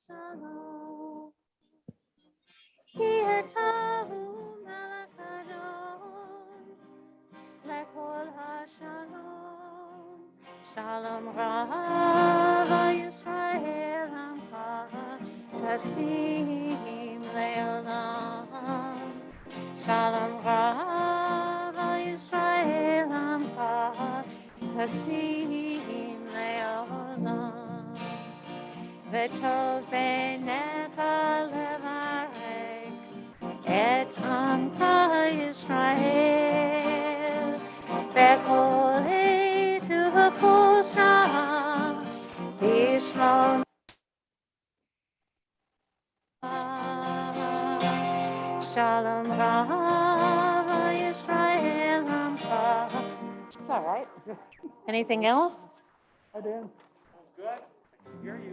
Shalom, ki etahu malakadon, lekol hashalom, shalom rava Yisrael amcha, tasim leolam, shalom rava Yisrael amcha, tasim leolam. V'tov b'necha levarech et amcha Yisrael v'kol eitu v'kusam b'shlom Shalom Rava Yisrael amcha. It's all right. Anything else? Hi, Dan. Good. I can hear you.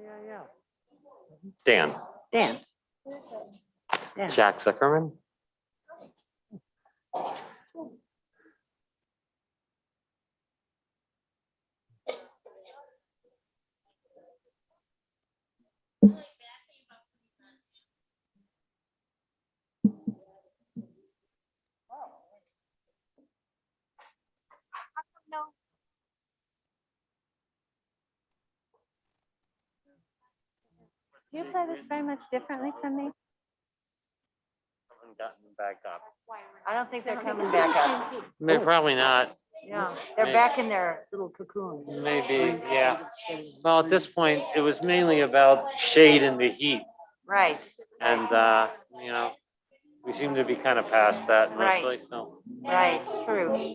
Yeah. Dan. Dan. Jack Zuckerman. Do you play this very much differently from me? Haven't gotten back up. I don't think they're coming back up. Maybe, probably not. Yeah, they're Maybe. back in their little cocoons. Maybe, yeah. Well, at this point, it was mainly about shade and the heat. Right. And, you know, we seem to be kind of past that mostly, Right. so. Right, true.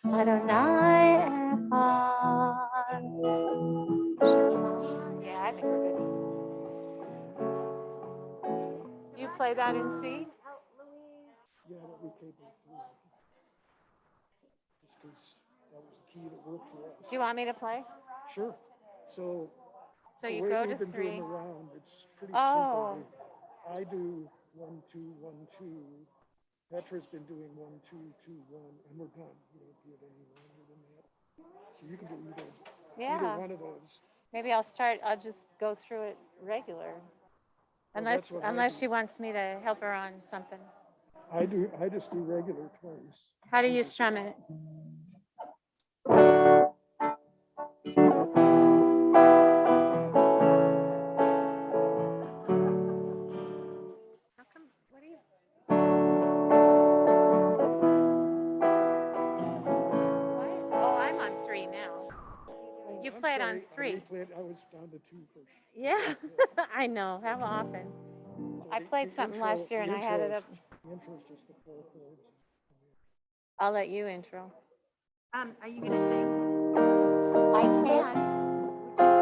Adonai Echad. Yeah, I think we're good. You play that in C? Yeah, that we came through. Just because that was the key that worked for us. Do you want me to play? Sure. So So the you way go we've to been doing 3. the round, it's pretty Oh. simple. I do 1, 2, 1, 2. Petra's been doing 1, 2, 2, 1, and we're done. You don't do it any longer than that. So you can do either Yeah. one of those. Maybe I'll just go through it regular. Well, Unless that's what I unless do. she wants me to help her on something. I just do regular twice. How do you strum it? How come, what do you? What? Oh, I'm on 3 now. You I'm played on sorry, 3. I was down to 2 first. Yeah, I know. How often? So I played something last year and I had it up. The intro is just the 4 chords. I'll let you intro. Are you gonna sing? I can.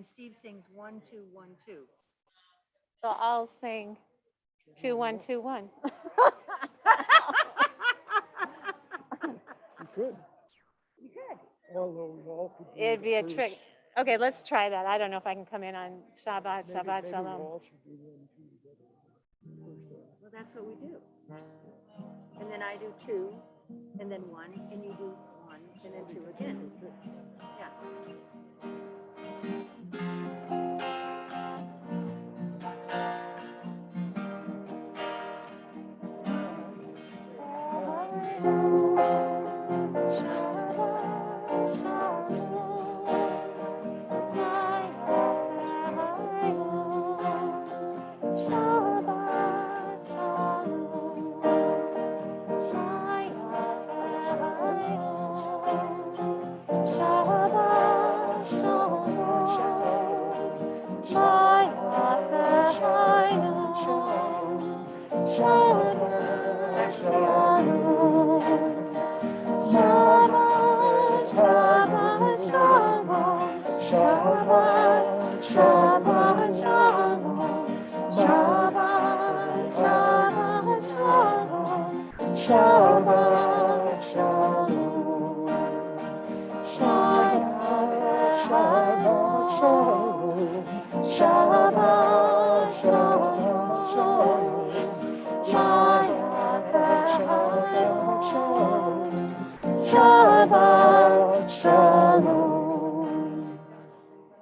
and Steve sings 1, 2, 1, 2. So I'll sing 2, 1, 2, 1. You could, You could. although we all could. do It'd the be a first- trick. Okay, let's try that. I don't know if I can come in on Shabbat, maybe- Shabbat, maybe we Shalom. all should do 1, 2 together. First one. Well, that's what we do. And then I do 2, and then 1, and you do 1, and then 2 again. Yeah.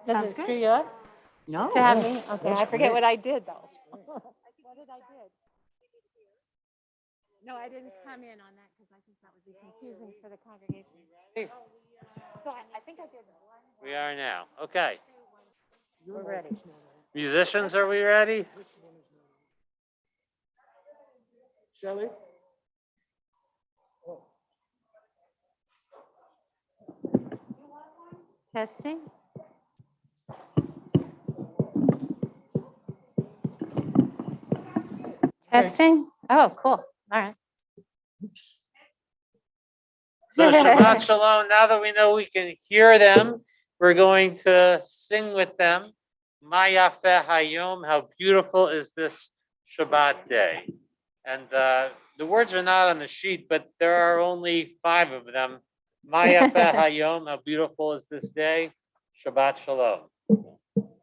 Does it screw you up No. to have me? Okay, that's I forget great. what I did though. What did I did? No, I didn't come in on that because I think that would be confusing for the congregation. So I think I did one. We are now. Okay. We're ready. Musicians, are we ready? This one is not. Shelley? Oh, Testing. Testing. Oh, cool. All right. So Shabbat Shalom, now that we know we can hear them, we're going to sing with them. Ma Yafeh Hayom, how beautiful is this Shabbat day? And the words are not on the sheet, but there are only 5 of them. Ma Yafeh Hayom, how beautiful is this day? Shabbat Shalom.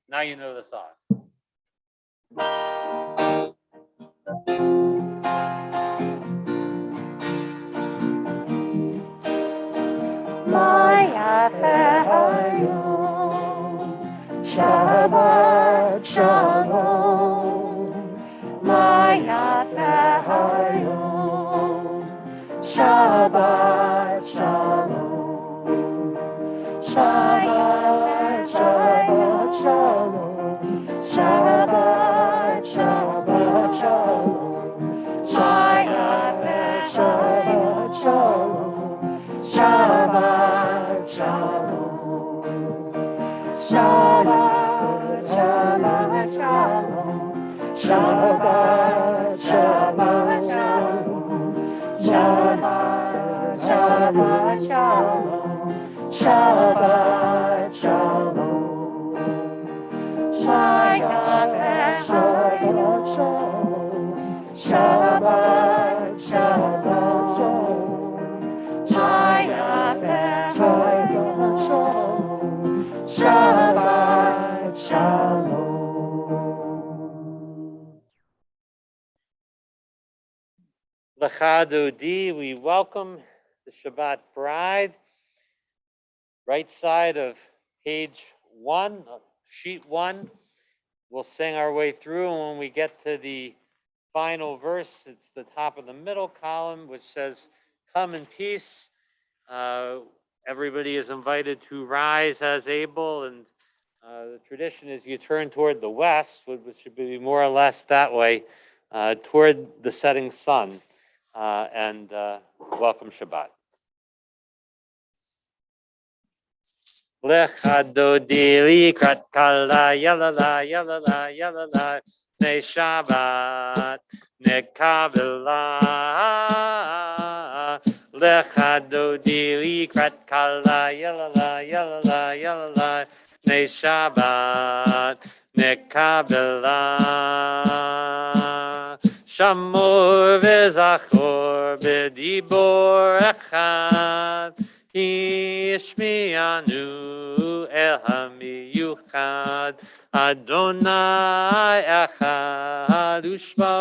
Now you know the song. Shabbat Shalom, Shabbat Shalom, Shabbat Shabbat Shalom, Shabbat Shabbat Shalom, Shabbat Shabbat Shalom, Shabbat Shalom, Shabbat Shabbat Shalom, Shabbat Shabbat Shalom, Shabbat Shabbat Shalom, Shabbat Shalom, Shabbat Shabbat Shalom, Shabbat Shabbat Shalom, Shabbat Shabbat Shalom, Shabbat Shalom. L'chadodi, we welcome the Shabbat bride. Right side of page 1, sheet 1. We'll sing our way through, and when we get to the final verse, it's the top of the middle column, which says, "Come in peace." Everybody is invited to rise as able, and the tradition is you turn toward the west, which should be more or less that way, toward the setting sun, and welcome Shabbat. L'chadodi likrat kala yalala yalala yalala ne Shabbat nekabela. L'chadodi likrat kala yalala yalala yalala Nei Shabbat nekabela. Shamor v'zachor b'dibor echad. Ishmianu el hamiyuchad. Adonai echad ushmo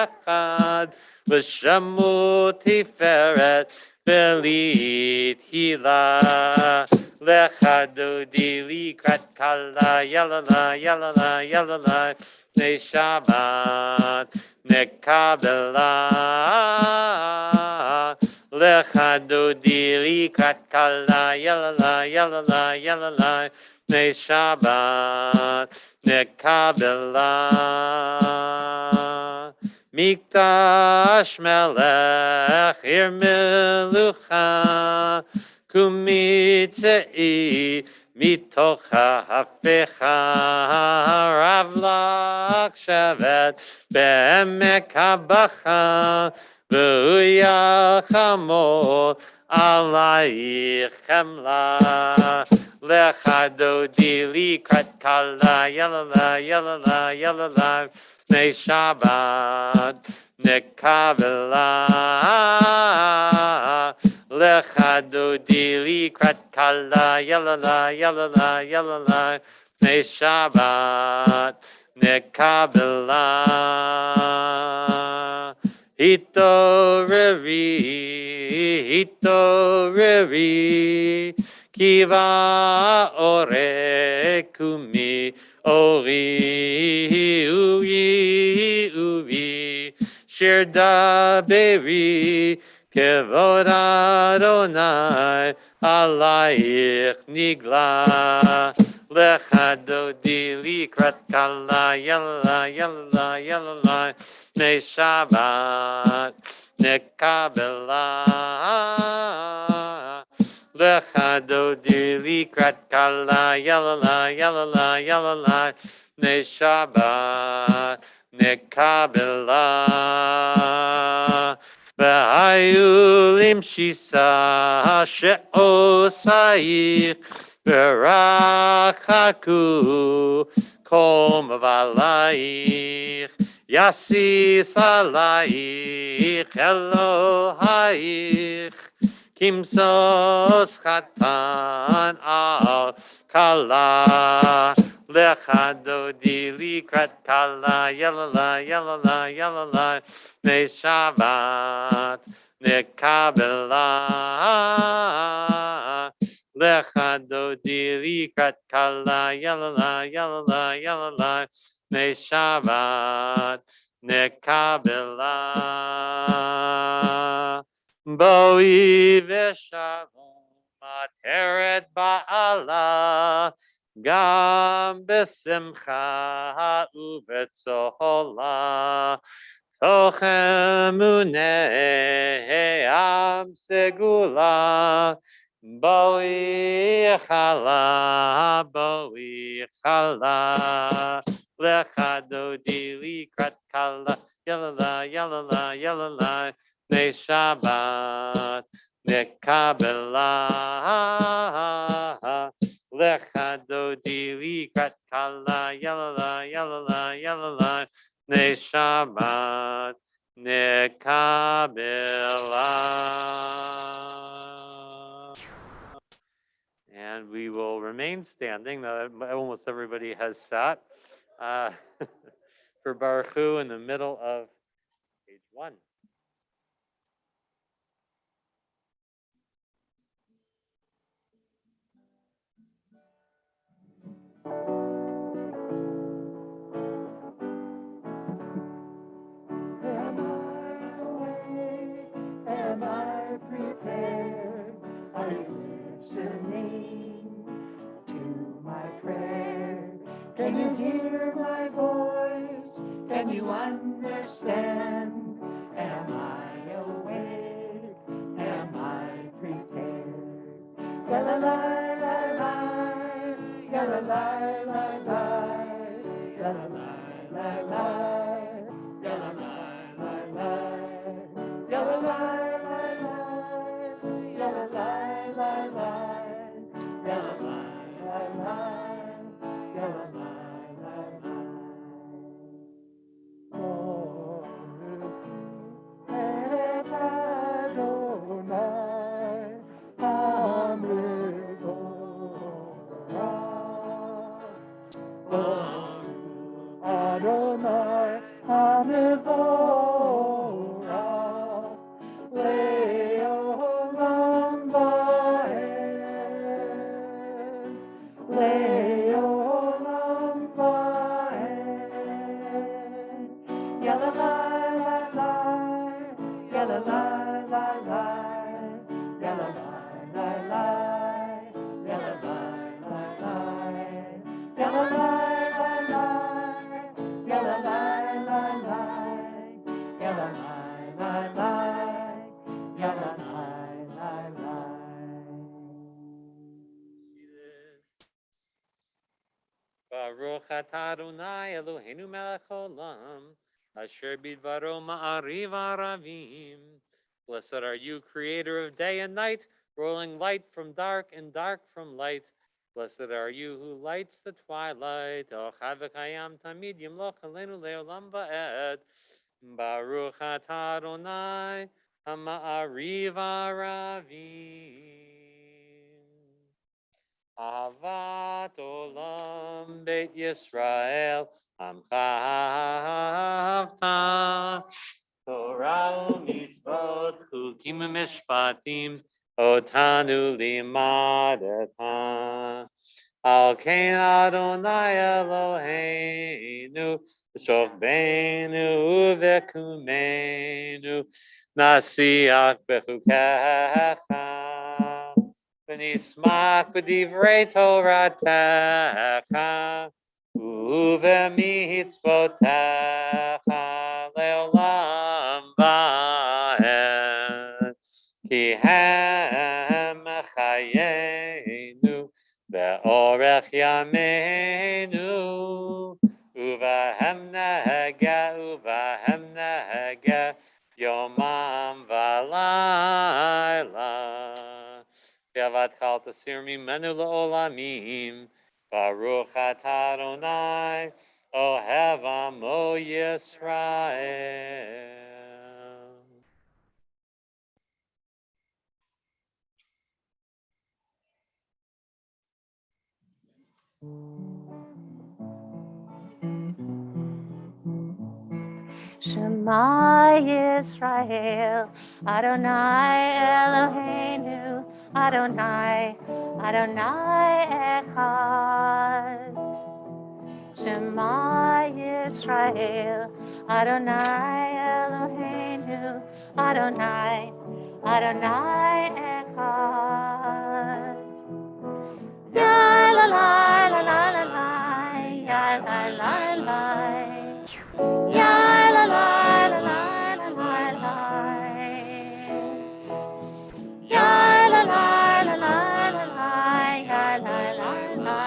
echad. V'shemu tiferet belit hilah. Lechadodi likrat kala yalala yalala yalala. Ne Shabbat nekabela. Lechadodi likrat kala yalala yalala yalala. Ne Shabbat nekabela. Mikdash melech ir melucha. Kumitei mitocha hafecha ravlach shevet be'emek habacha v'uyachamo alayich chemla lecha dodi likrat kala yalala yalala yalala nei Shabbat nekavela. Lecha dodi likrat kala yalala yalala yalala nei Shabbat nekabela. Hitoreri kiva ore kumi ori uri shir daberi Kevod Adonai alayich nigla. Lecha dodi likrat kala yalala yalala yalala nei Shabbat nekabela. Lecha dodi likrat kala yalala yalala yalala nei Shabbat nekabela. V'ayulim shisa she'osayich v'rachaku kol mavalayich yasis alayich Elohayich kimsos chatan al kala lecha dodi likrat kala yalala yalala yalala nei Shabbat nekabela. Lecha dodi likrat kala yalala yalala yalala nei Shabbat nekabela. Boi v'shalom ateret ba'ala gam besimcha u'betzola. Toch emunei am segula. Boi chala lecha dodi likrat kala yalala yalala yalala nei Shabbat nekabela. Lecha dodi likrat kala yalala yalala yalala nei Shabbat nekabela. And we will remain standing. Almost everybody has sat for Baruch Hu in the middle of page 1. Am I prepared? Are you listening to my prayer? Can you hear my voice? Can you understand? Am I awake? Am I prepared? La la la la la, la la la la la, la la la la la, la la la la la. Yalla la la la, yalla la la la, yalla la la la. Adonai Hamevorach Le'olam va'ed Le'olam va'ed Yalalai lalai Yalalai lalai Yalalai lalai Yalalai lalai Yalalai lalai Yalalai lalai Yalalai lalai Yalalai lalai. Baruch atah Adonai Eloheinu melech haolam, asher bidvaro ma'ariv aravim. Blessed are you, creator of day and night, rolling light from dark and dark from light. Blessed are you who lights the twilight. O chavekayam tamid yimloch aleinu leolam va'ed. Baruch atah Adonai ha'ma'ariv aravim. Ahavat olam Beit Yisrael Amchavta Torah u'mitzvot chukim u'mishpatim Otanu limadeta Al kein Adonai Eloheinu Shofbeinu u'vekumenu Nasiach bechukecha V'nismach b'divrei Toratecha u'v'mitzvotecha le'olam va'ed ki hem chayenu ve'orech yameinu uvahem nehege yomam v'layla Yavat chal tasir mimenu la'olamim Baruch atah Adonai Ohev amo Yisrael. Shema Yisrael, Adonai Eloheinu, Adonai, Adonai Echad. Shema Yisrael, Adonai Eloheinu, Adonai, Adonai Echad. Ya la la la la la la, ya la la la. Ya la la la la la la la. Ya la la la la la la. Ya la la la.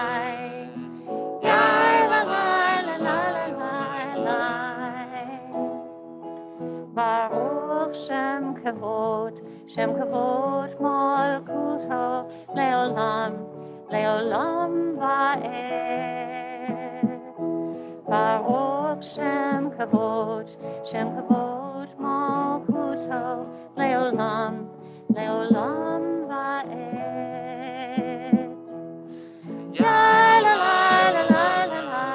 Ya la la la la la la. Baruch Shem Kavod Malkuto Leolam Leolam Va'ed. Baruch Shem Kavod Malkuto Leolam Leolam Va'ed. Ya la la la la la la,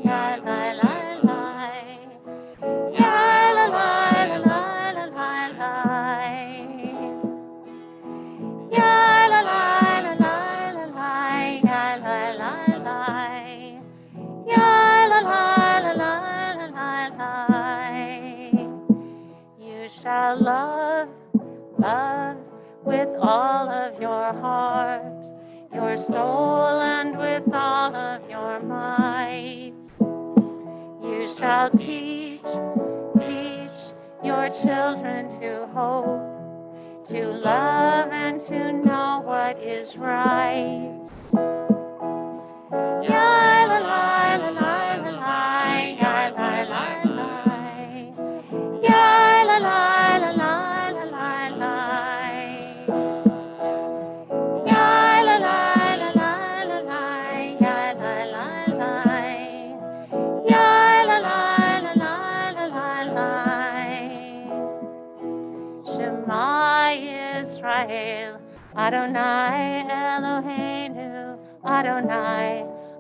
ya la la la. Ya la la la la la la la. Ya la la la la la la, ya la la la. Ya la la la la la la. You shall love with all of your heart, your soul, and with all of your might. You shall teach your children to hope, to love, and to know what is right. Ya la la la la la la, ya la la la. Ya la la la la la la la. Ya la la la la la la, ya la la la. Ya la la la la la la la. Shema Yisrael, Adonai Eloheinu, Adonai,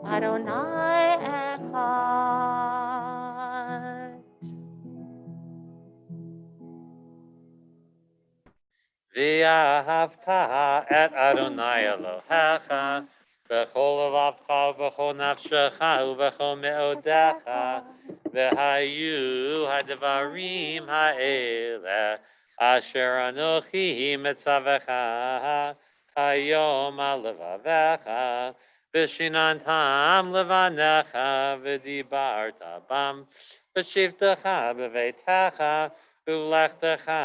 Adonai Echad. V'ahavta et Adonai Elohecha b'chol levavcha v'chol nafshecha u'v'chol me'odecha v'hayu hadvarim ha'eleh asher anochi mitzavecha hayom al levavecha v'shinantam levanecha v'dibarta bam v'shivtecha b'veitecha u'lechtecha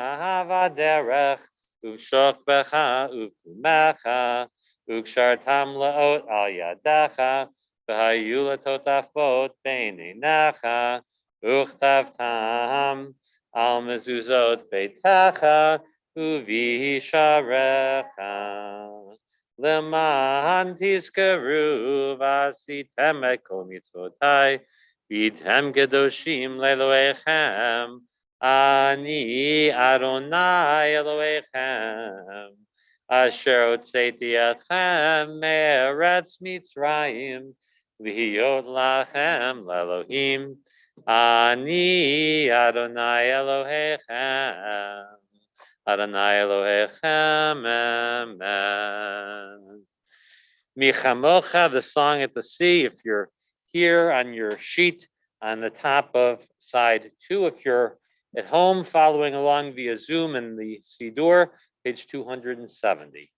v'aderech u'shokbecha u'kumecha u'kshartam la'ot al yadecha v'hayu latotafot beinenecha u'chtavtam al mezuzot beitecha u'visharecha למען תזכרו ועשיתם את כל מצוותיי והייתם קדושים לאלוהיכם אני אדוני אלוהיכם אשר הוצאתי אתכם מארץ מצרים להיות לכם לאלוהים אני אדוני אלוהיכם Adonai Elohechem, amen. Michamocha, the song at the sea. If you're here on your sheet on the top of side 2, if you're at home following along via Zoom in the Siddur, page 270.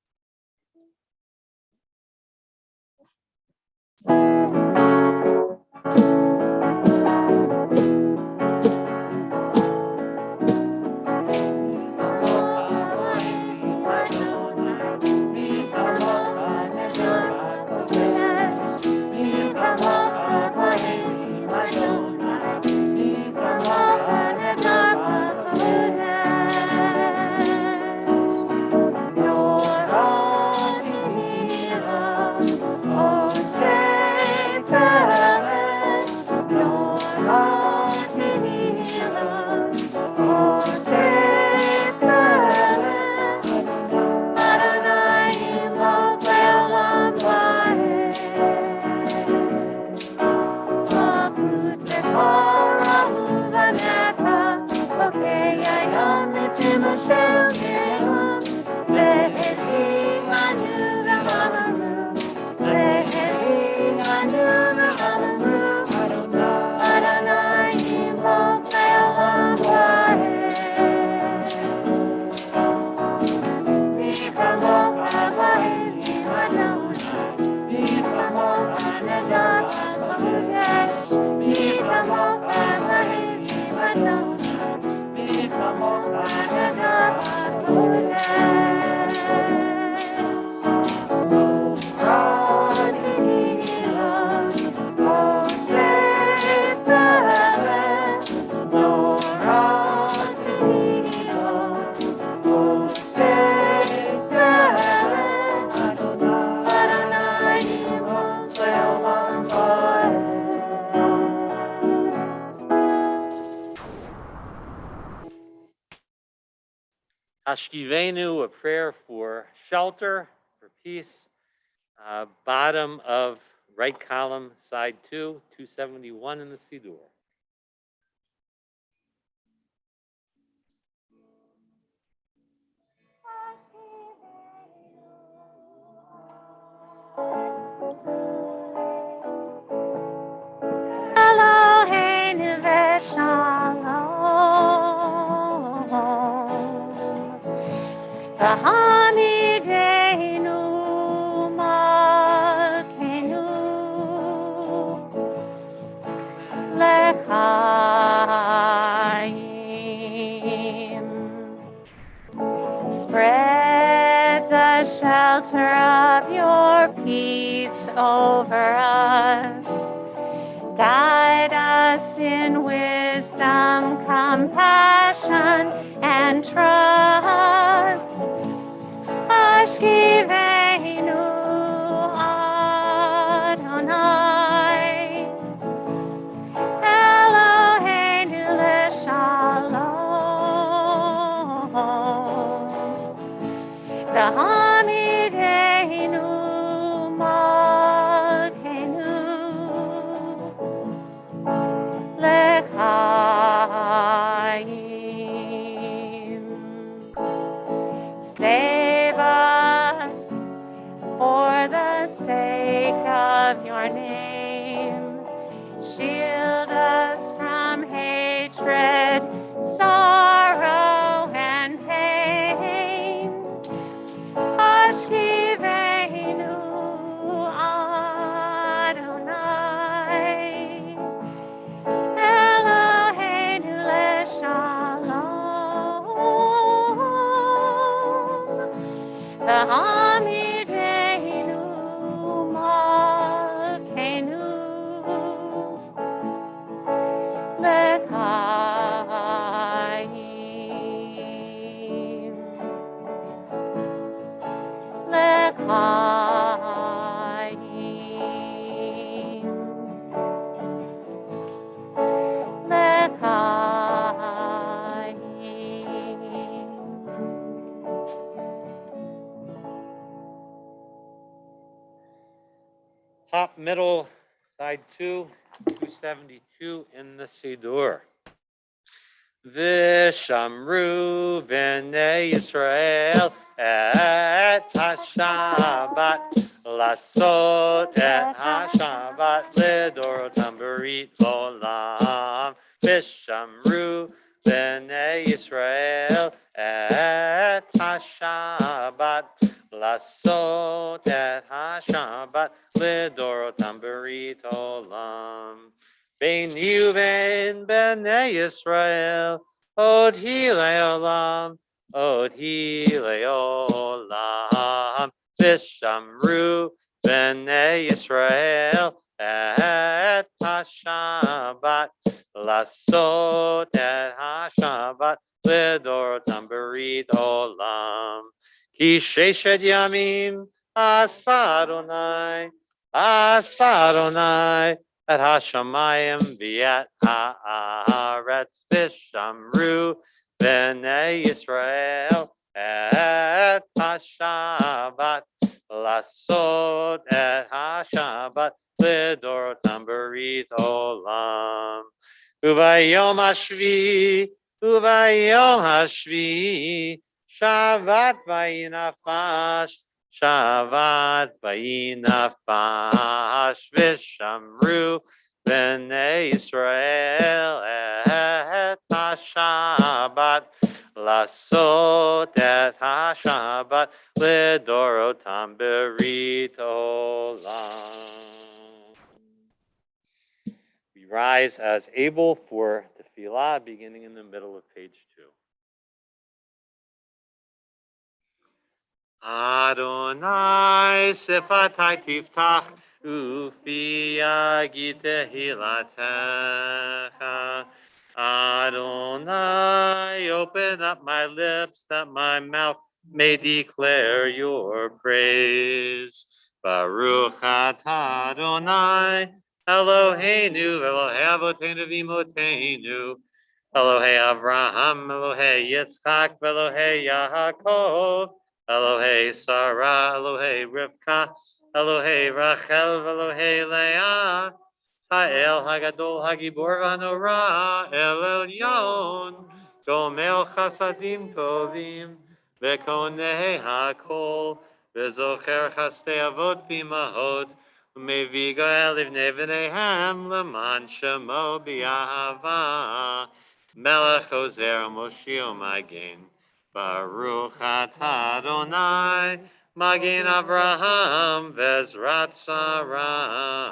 Hashkivenu, a prayer for shelter, for peace. Bottom of right column, side 2, 271 in the Siddur. Eloheinu v'shalom, v'hamidenu malkeinu, l'chaim. Spread the shelter of your peace over us. Guide us in wisdom, compassion, and trust. Ashkivenu Adonai, Eloheinu l'shalom, v'hamidenu malkeinu, l'chaim. L'chaim, l'chaim, Top middle, side 272 in the Siddur. Vishamru b'nei Yisrael et HaShabbat lasot et HaShabbat lidorotam berit olam. Vishamru b'nei Yisrael et HaShabbat lasot et HaShabbat lidorotam berit olam. Bein Yuven Bnei Yisrael, Od Hi Leolam, Od Hi Leolam, Vishamru Bnei Yisrael, Et HaShabbat, Lasot Et HaShabbat, Lidorotam Berit Olam, Ki Sheshet Yamim, Asadonai, Asadonai, at Hashemayim v'et haaretz vishamru b'nei Yisrael et hashabat lasot et hashabat lidorotam berit olam uvayom hashvi shavat vayinafash Shavat vayinafash vishamru b'nei Yisrael et hashabat lasot et hashabat lidorotam berit olam. We rise as able for tefillah, beginning in the middle of page 2. Adonai sifatai tiftach ufi yagite hilatecha. Adonai, open up my lips that my mouth may declare your praise. Baruch atah Adonai, Eloheinu, Elohei Avotenu v'Imotenu, Elohei Avraham, Elohei Yitzchak, Elohei Yaakov, Elohei Sarah, Elohei Rivka, Elohei Rachel, Elohei Leah, Ha'el Hagadol Hagibor Vanora, El Elyon, Gomel Chasadim Tovim, Vekonei Hakol, Vezocher Chaste Avot V'Imahot, Umeviga Elivnei V'neihem, Leman Shemo B'Yahava, Melech Ozer Moshio Magen, Baruch atah Adonai, Magen Avraham, Vezrat Sarah.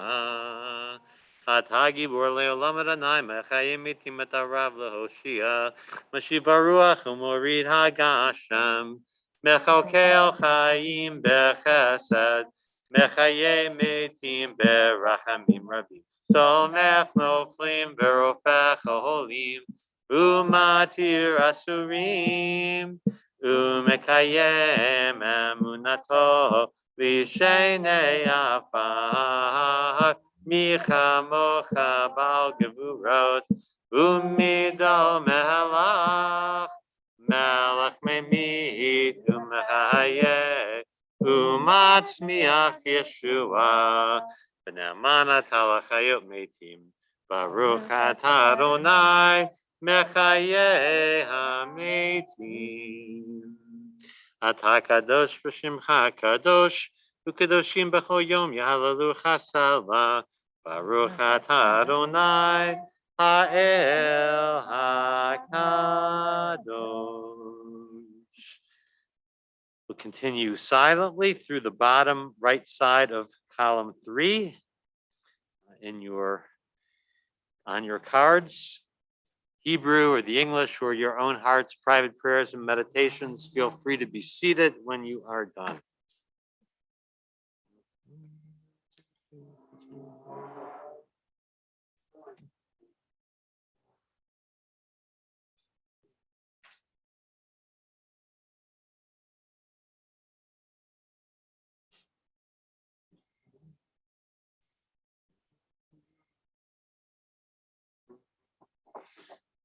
Atah Gibor Leolam Adonai, Mechayim Mitim et Arav Lehoshia, Mashiv Baruch Umorid Hagashem, Mechokel Chaim Bechesed, Mechayim Mitim Berachamim Rabim, Somech Noflim Berofech Holim, Umatir Asurim, Umekayem Emunato, Lishenei Afar, Micha Mocha Bal Gevurot, Umidal Melach, Melach Memit, Umechaye, Umatzmiach Yeshua, B'ne'amana Talachayot Metim, Baruch atah Adonai, Mechaye hametim. Atah kadosh v'shimcha kadosh, u'kadoshim b'chol yom yahalalu chasala. Baruch atah Adonai, ha'el hakadosh. We'll continue silently through the bottom right side of column 3 on your cards. Hebrew or the English or your own heart's private prayers and meditations. Feel free to be seated when you are done.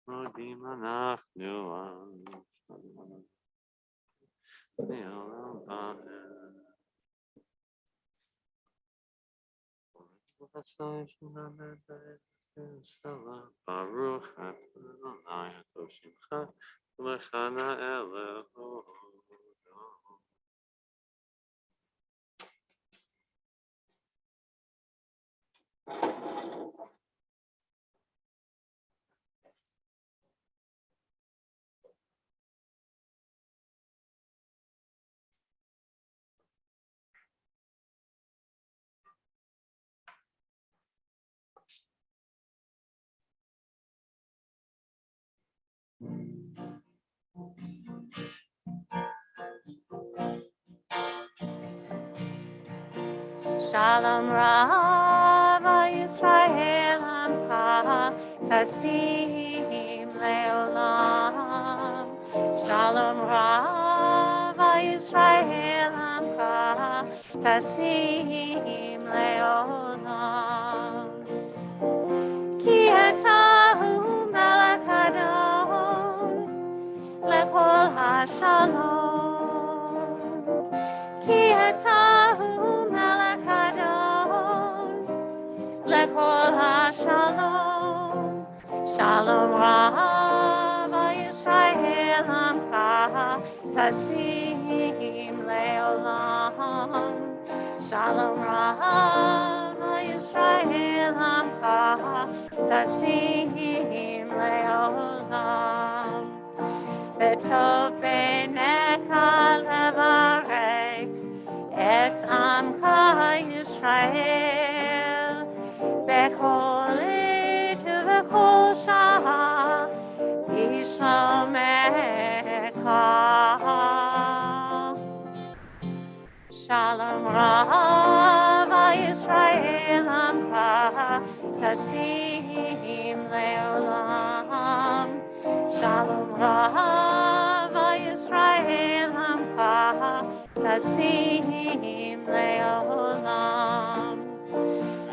Modim anachnu Baruch Adonai Eloheinu L'chana Eloheinu. Shalom Rava Yisrael Amcha Tasim Leolam. Shalom Rava Yisrael Amcha Tasim Leolam. Ki etahu melech Adon lekol hashalom. Ki etahu melech Adon lekol hashalom. Shalom Rava Yisrael Amcha Tasim Leolam. Shalom Rava Yisrael Amcha Tasim Leolam. V'tov beinecha levarech et amcha Yisrael bechol עת ובכל שעה ישלומך. Shalom Rava Yisrael Amcha Tasim Leolam. Shalom Rava Yisrael Amcha Tasim Leolam.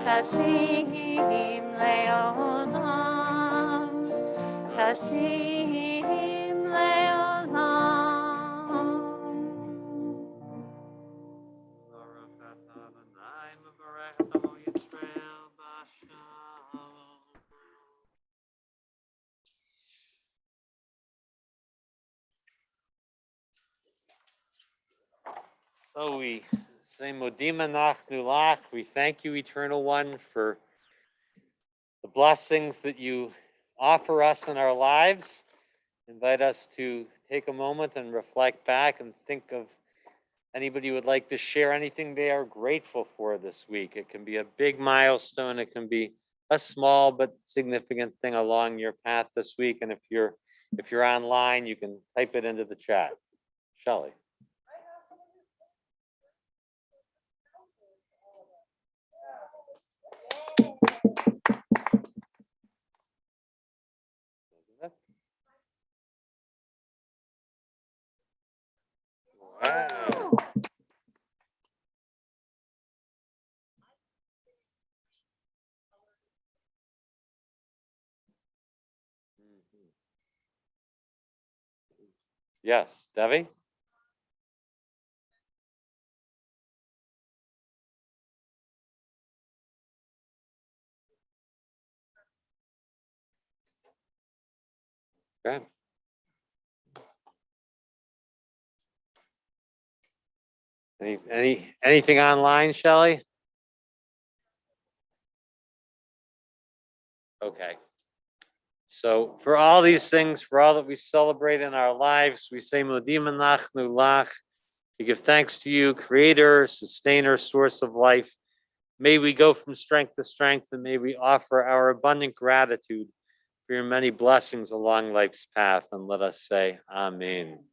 Tasim Leolam. Tasim Leolam. So we say Modim anachnu lach. We thank you, Eternal One, for the blessings that you offer us in our lives. Invite us to take a moment and reflect back and think of anybody who would like to share anything they are grateful for this week. It can be a big milestone. It can be a small but significant thing along your path this week. And if you're online, you can type it into the chat. Shelley. Wow. Yes, Debbie? Okay. Anything online, Shelley? Okay. So for all these things, for all that we celebrate in our lives, we say Modim anachnu lach. We give thanks to you, creator, sustainer, source of life. May we go from strength to strength, and may we offer our abundant gratitude for your many blessings along life's path. And let us say Amen.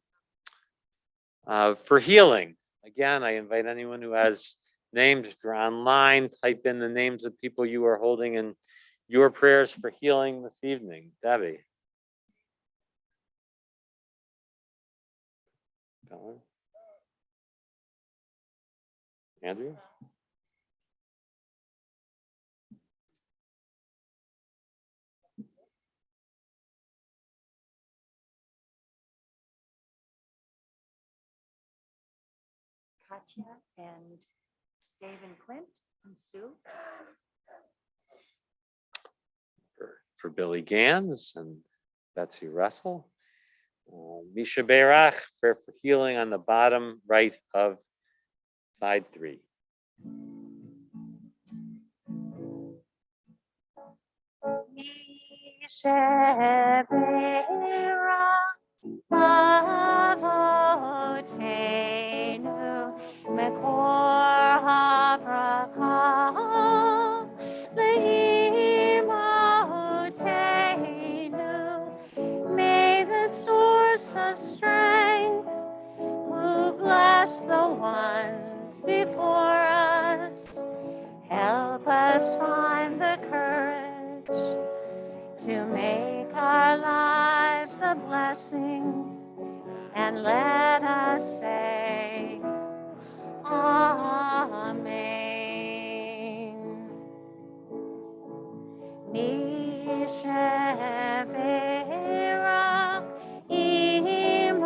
For healing, again, I invite anyone who has names, if you're online, type in the names of people you are holding in your prayers for healing this evening. Debbie. Andrew? Katya and Dave and Clint and Sue. For Billy Gans and Betsy Russell. Misha Beirach, prayer for healing on the bottom right of side 3. Avotenu mekor habracha leimotenu. May the source of strength who bless the ones before us help us find the courage to make our lives a blessing, and let us say, Amen. Misheberach imotenu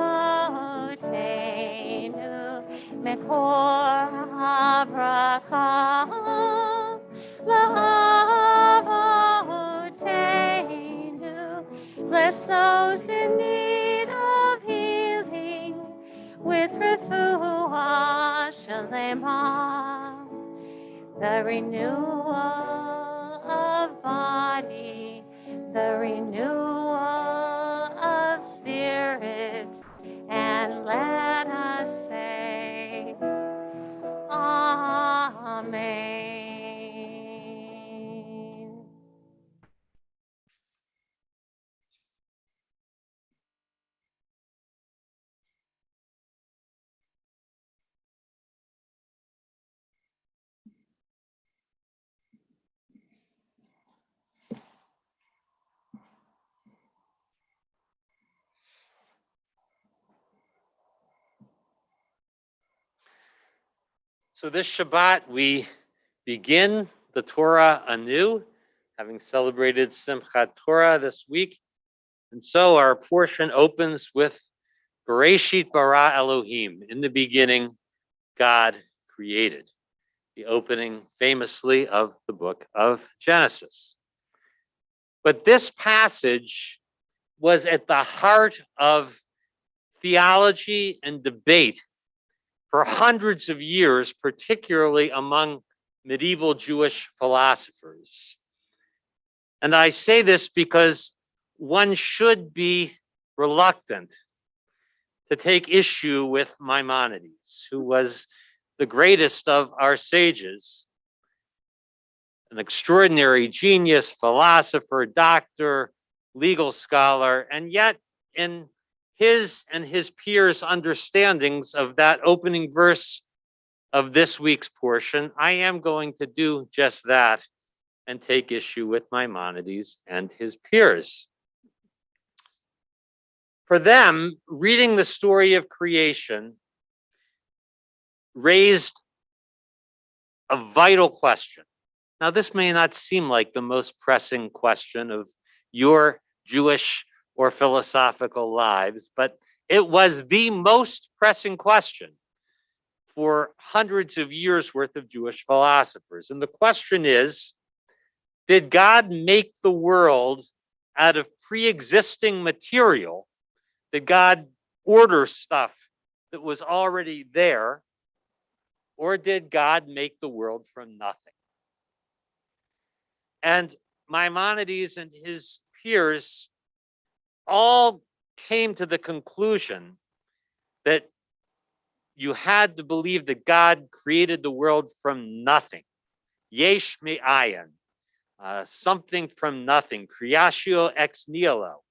mekor habracha la'avotenu. Bless those in need of healing with refuah shalema, the renewal of body, the renewal of spirit, and let us say, Amen. So this Shabbat, we begin the Torah anew, having celebrated Simchat Torah this week. And so our portion opens with Bereshit bara Elohim. In the beginning, God created. The opening famously of the book of Genesis. But this passage was at the heart of theology and debate for hundreds of years, particularly among medieval Jewish philosophers. And I say this because one should be reluctant to take issue with Maimonides, who was the greatest of our sages, an extraordinary genius, philosopher, doctor, legal scholar, and yet in his and his peers' understandings of that opening verse of this week's portion, I am going to do just that and take issue with Maimonides and his peers. For them, reading the story of creation raised a vital question. Now, this may not seem like the most pressing question of your Jewish or philosophical lives, but it was the most pressing question for hundreds of years worth of Jewish philosophers. And the question is, did God make the world out of pre-existing material? Did God order stuff that was already there? Or did God make the world from nothing? And Maimonides and his peers all came to the conclusion that you had to believe that God created the world from nothing. Yesh me'ayin, something from nothing. Creatio ex nihilo.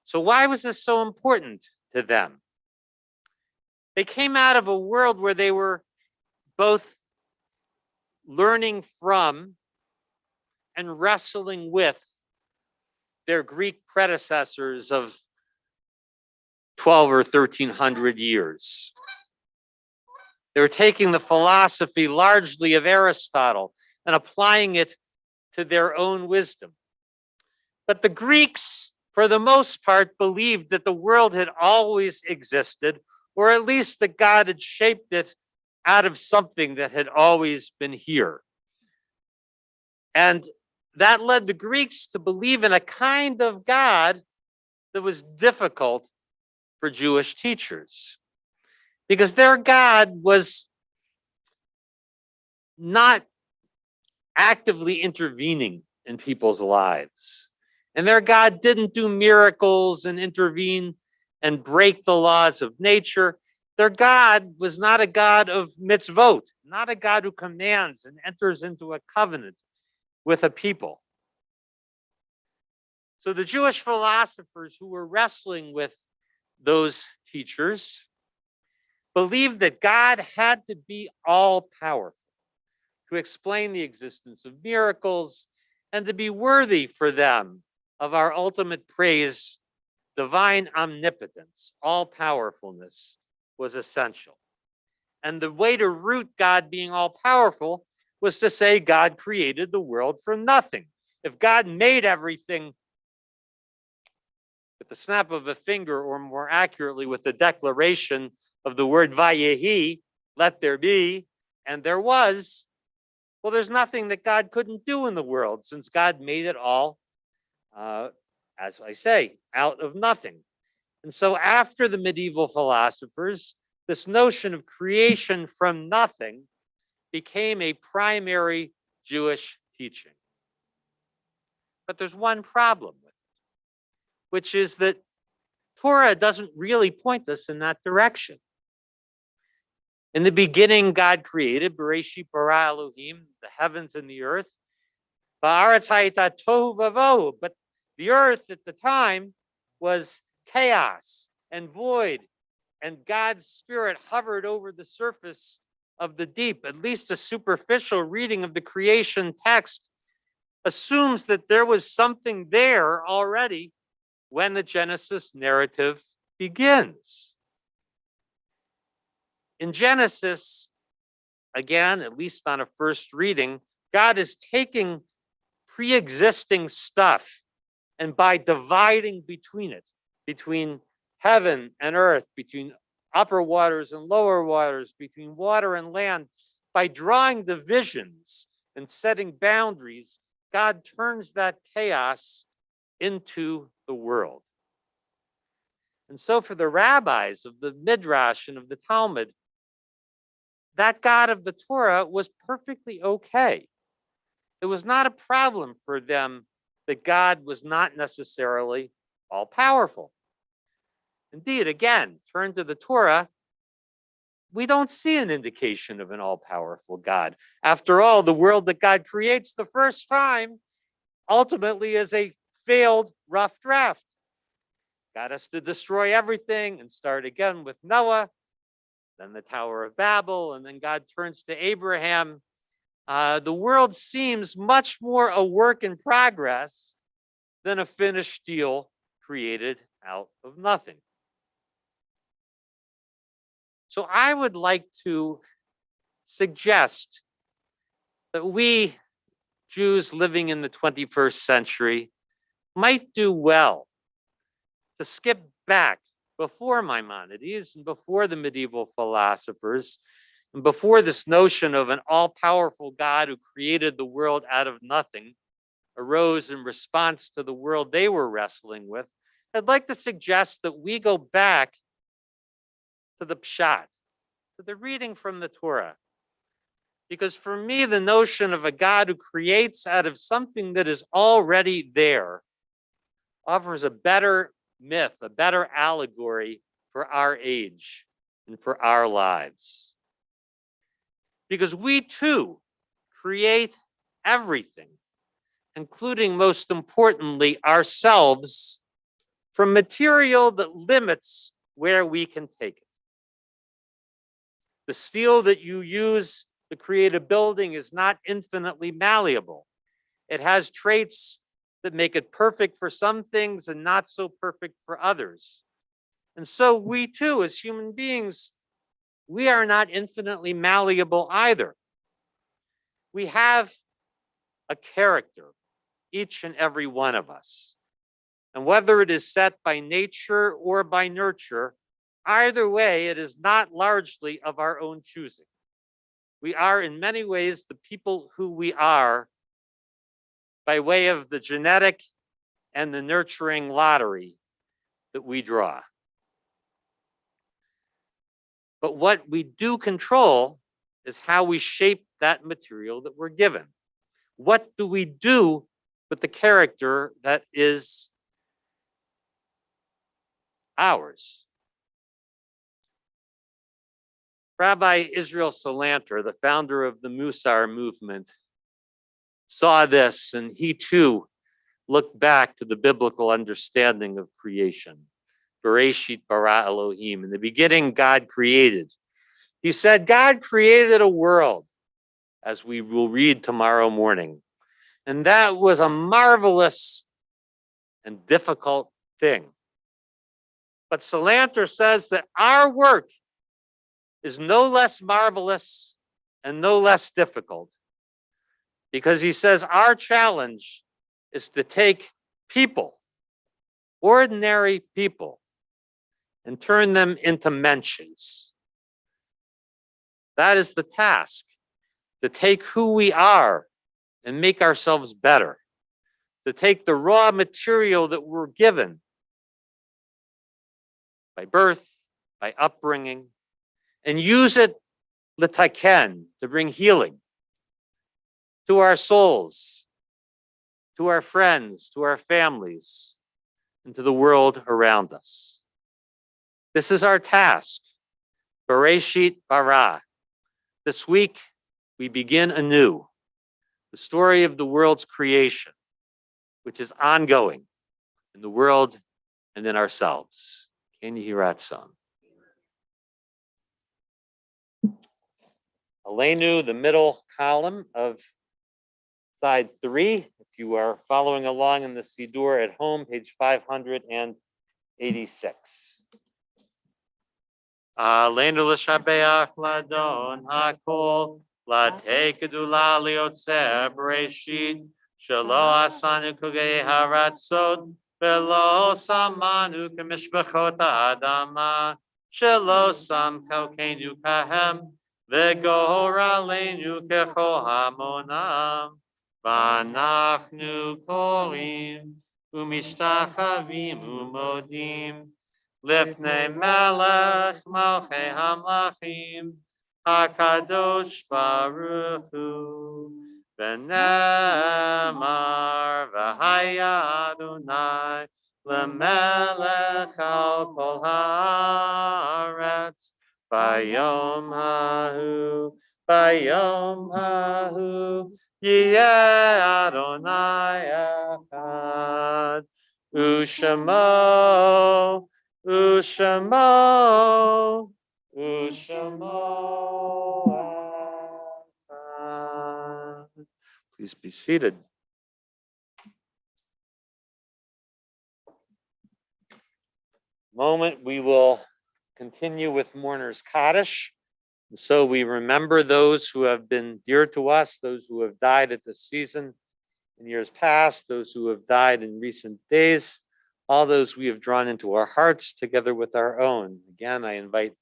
So why was this so important to them? They came out of a world where they were both learning from and wrestling with their Greek predecessors of 12 or 1300 years. They were taking the philosophy largely of Aristotle and applying it to their own wisdom. But the Greeks, for the most part, believed that the world had always existed or at least that God had shaped it out of something that had always been here. And that led the Greeks to believe in a kind of God that was difficult for Jewish teachers, because their God was not actively intervening in people's lives. And their God didn't do miracles and intervene and break the laws of nature. Their God was not a God of mitzvot, not a God who commands and enters into a covenant with a people. So the Jewish philosophers who were wrestling with those teachers believed that God had to be all powerful to explain the existence of miracles and to be worthy for them of our ultimate praise. Divine omnipotence, all powerfulness was essential. And the way to root God being all powerful was to say God created the world from nothing. If God made everything with the snap of a finger, or more accurately, with the declaration of the word Vayehi, let there be, and there was, well, there's nothing that God couldn't do in the world, since God made it all, as I say, out of nothing. And so after the medieval philosophers, this notion of creation from nothing became a primary Jewish teaching. But there's one problem with it, which is that Torah doesn't really point us in that direction. In the beginning, God created, Bereshit bara Elohim, the heavens and the earth. Ba'aretz hayita tohu vavohu. But the earth at the time was chaos and void, and God's spirit hovered over the surface of the deep. At least a superficial reading of the creation text assumes that there was something there already when the Genesis narrative begins. In Genesis, again, at least on a first reading, God is taking pre-existing stuff, and by dividing between it, between heaven and earth, between upper waters and lower waters, between water and land, by drawing divisions and setting boundaries, God turns that chaos into the world. And so for the rabbis of the Midrash and of the Talmud, that God of the Torah was perfectly okay. It was not a problem for them that God was not necessarily all powerful. Indeed, again, turn to the Torah, we don't see an indication of an all powerful God. After all, the world that God creates the first time ultimately is a failed rough draft. God has to destroy everything and start again with Noah, then the Tower of Babel, and then God turns to Abraham. The world seems much more a work in progress than a finished deal created out of nothing. So I would like to suggest that we Jews living in the 21st century might do well to skip back before Maimonides and before the medieval philosophers and before this notion of an all-powerful God who created the world out of nothing arose in response to the world they were wrestling with. I'd like to suggest that we go back to the Pshat, to the reading from the Torah. Because for me, the notion of a God who creates out of something that is already there offers a better myth, a better allegory for our age and for our lives. Because we too create everything, including, most importantly, ourselves, from material that limits where we can take it. The steel that you use to create a building is not infinitely malleable. It has traits that make it perfect for some things and not so perfect for others. And so we too, as human beings, we are not infinitely malleable either. We have a character, each and every one of us. And whether it is set by nature or by nurture, Either way, it is not largely of our own choosing. We are in many ways the people who we are by way of the genetic and the nurturing lottery that we draw. But what we do control is how we shape that material that we're given. What do we do with the character that is ours? Rabbi Israel Salanter, the founder of the Musar movement, saw this, and he too looked back to the biblical understanding of creation. Bereshit bara Elohim. In the beginning, God created. He said, God created a world, as we will read tomorrow morning. And that was a marvelous and difficult thing. But Salanter says that our work is no less marvelous and no less difficult, because he says our challenge is to take people, ordinary people, and turn them into mensches. That is the task, to take who we are and make ourselves better, to take the raw material that we're given by birth, by upbringing, and use it l'taken, to bring healing to our souls, to our friends, to our families, and to the world around us. This is our task. Bereshit bara. This week, we begin anew the story of the world's creation, which is ongoing in the world and in ourselves. Ken Yiratzon. Aleinu, the middle column of side 3. If you are following along in the Siddur at home, page 586. Aleinu l'shabeach ladon hakol late kedula liotzer bereshit shelo asanu kugei haratzot velo samanu kemishbachot ha'adama shelo sam chalkeinu kahem וגורלנו ככל המונם, ואנחנו קוראים ומשתחווים ומודים לפני מלך מלכי המלכים, הקדוש ברוך הוא, ונאמר והיה אדוני למלך על כל הארץ, Bayom hahu, yeh Adonai echad, u'shemo, echad. Please be seated. Moment, we will continue with Mourner's Kaddish. And so we remember those who have been dear to us, those who have died at this season in years past, those who have died in recent days, all those we have drawn into our hearts together with our own. Again, I invite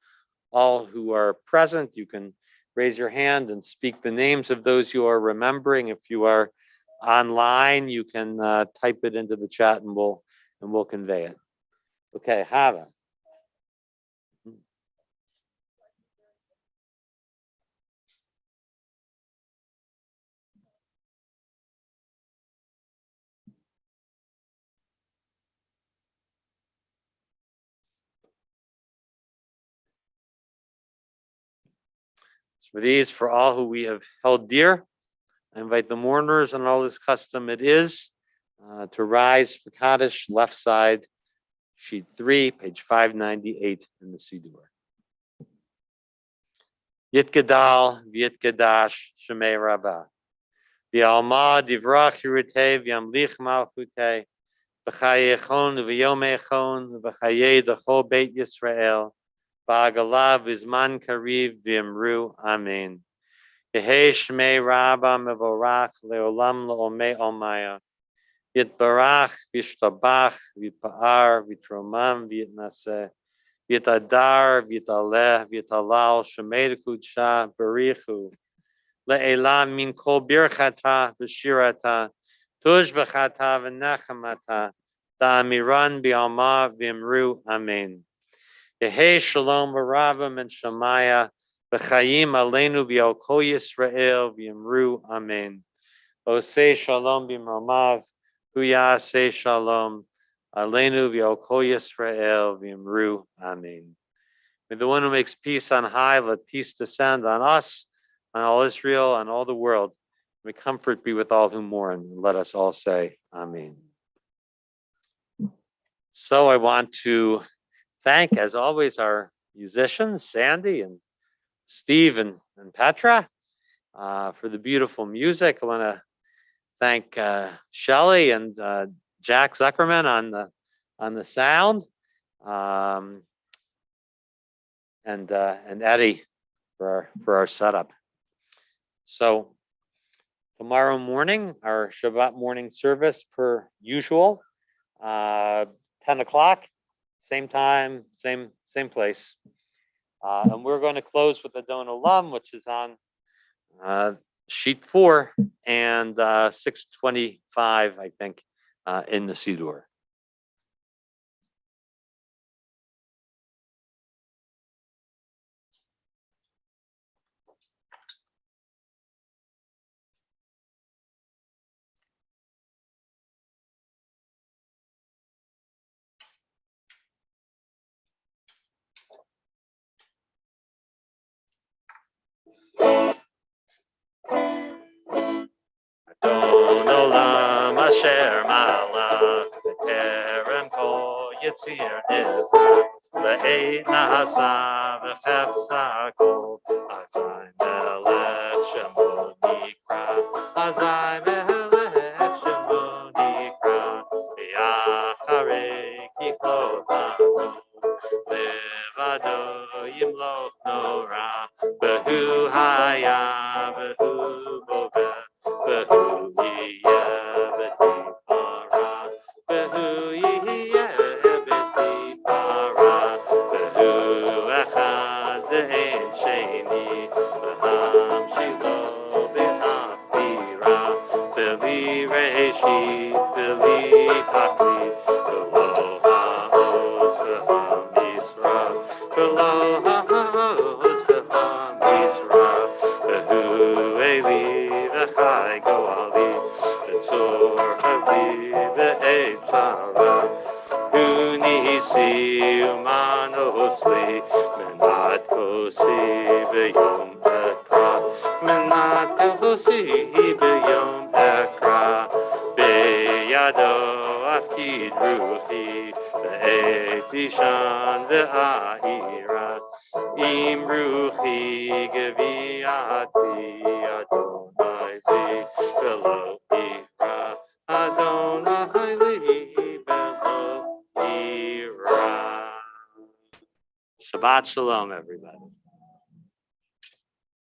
all who are present, you can raise your hand and speak the names of those you are remembering. If you are online, you can type it into the chat and we'll convey it. Okay, Hava. For these, for all who we have held dear, I invite the mourners and all this custom it is to rise for Kaddish, left side, sheet 3, page 598 in the Siddur. Yitgadal, Yitgadash, Shemei Rabbah. V'alma divrach yirutei v'yamlich malchutei v'chayechon v'yomechon v'chayei d'chol Beit Yisrael v'agalav v'zman kariv v'imru amen. Yehei Shmei Rabbah mevorach leolam leomei omaya. Yitbarach v'yishtabach v'yitpa'ar v'yitromam v'yitnaseh. V'yitadar, v'yitaleh, v'yitalal, Shemei Kudsha, Barichu. Le'elam min kol birchata v'shirata, tuj b'chata v'nechamata, da'amiran bi'alma v'imru, amen. Yehi shalom v'ravim and shamaya, v'chayim aleinu v'al kol Yisrael v'imru, amen. Oseh shalom b'mromav, hu yaseh shalom, aleinu v'al kol Yisrael v'imru, amen. May the one who makes peace on high, let peace descend on us, on all Israel, on all the world. May comfort be with all who mourn. Let us all say, amen. So I want to thank, as always, our musicians, Sandy and Steve and Petra, for the beautiful music. I want to thank Shelley and Jack Zuckerman on the sound, and Eddie for our setup. So tomorrow morning, our Shabbat morning service per usual, 10 o'clock, same time, same place. And we're going to close with the Don Olam, which is on sheet 4 and 625, I think, in the Siddur. Don Olam asher malach v'terem kol yitzir nivra le'eit nahasa v'chefsa kol azai melech shemo nikra azai melech shemo nikra v'yacharei kiklotanu levado yimloch nora v'hu haya v'hu boveh Behu yeh b'ti para, behu yeh b'ti para, behu echad v'ein sheni, v'ham shilo b'nafira, b'li reshit, b'li taklit, v'lo ha'oz v'ham yisrael, v'lo ha'oz v'ham yisrael, behu eli v'chai go'ali, v'tzor havi v'eit tzara, hu nisi u'manosli, menat kosi b'yom ekra, menat kosi b'yom ekra, b'yado afkid ruchi, v'eit ishan v'a'ira, im ruchi geviati Adonai li v'lo ira, Adonai li v'lo ira. Shabbat shalom, everybody.